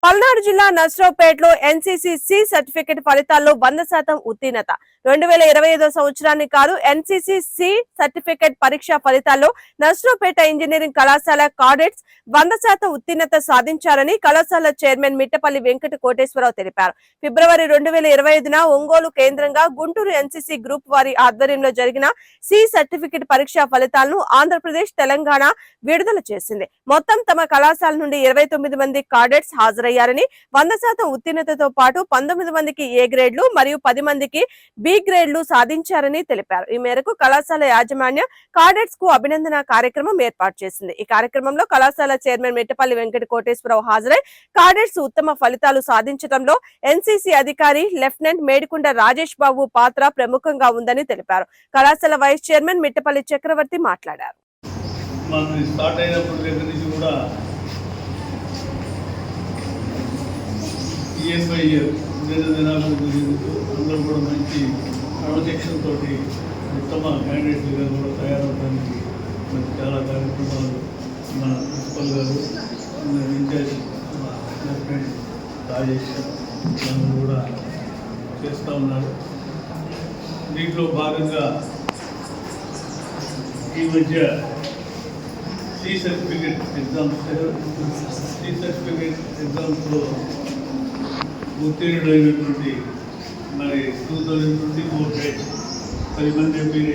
పల్నాడు జిల్లా నర్సరావుపేటలో NCC C certificate ఫలితాల్లో 100% ఉత్తీర్ణత. 2025 సంవత్సరాన్ని కాదు ఎన్సీసీ సి సర్టిఫికెట్ పరీక్ష ఫలితాల్లో నర్సరావుపేట ఇంజనీరింగ్ కళాశాల కాడెట్స్ 100% ఉత్తీర్ణత సాధించారని కళాశాల చైర్మన్ మిట్టపల్లి వెంకట కోటేశ్వరరావు తెలిపారు. ఫిబ్రవరి 2025న ఒంగోలు కేంద్రంగా గుంటూరు ఎన్సీసీ గ్రూప్ వారి ఆధ్వర్యంలో జరిగిన సి సర్టిఫికెట్ పరీక్ష ఫలితాలను ఆంధ్రప్రదేశ్, తెలంగాణ విడుదల చేసింది. మొత్తం తమ కళాశాల నుండి 29 మంది కాడెట్స్ హాజరయ్యారని 100% ఉత్తీర్ణతతో పాటు 19 మందికి ఏ గ్రేడ్లు మరియు 10 మందికి బి గ్రేడ్లు సాధించారని తెలిపారు. ఈ మేరకు కళాశాల యాజమాన్యం కాడెట్స్ కు అభినందన కార్యక్రమం ఏర్పాటు చేసింది. ఈ కార్యక్రమంలో కళాశాల చైర్మన్ మిట్టపల్లి వెంకట కోటేశ్వరరావు హాజరై కాడెట్స్ ఉత్తమ ఫలితాలు సాధించడంలో ఎన్సీసీ అధికారి లెఫ్టినెంట్ మేడికొండ రాజేష్ బాబు పాత్ర ప్రముఖంగా ఉందని తెలిపారు. కళాశాల వైస్ చైర్మన్ మిట్టపల్లి చక్రవర్తి మాట్లాడారు. ఇయర్ బై ఇయర్ దినాభివృద్ధి అందరూ కూడా మంచి క్రమశిక్షణతో ఉత్తమ క్యాండిడేట్లుగా కూడా తయారవడానికి మనకి చాలా కార్యక్రమాలు మన ప్రిన్సిపల్ గారు ఇన్ఛార్జ్ లెఫ్టినెంట్ రాజేష్ అందరూ కూడా చేస్తూ ఉన్నారు. దీంట్లో భాగంగా ఈ మధ్య సి సర్టిఫికేట్ ఎగ్జామ్స్లో ఉత్తీర్ణులైనటువంటి మరి 2024 10 మంది ఎంపీ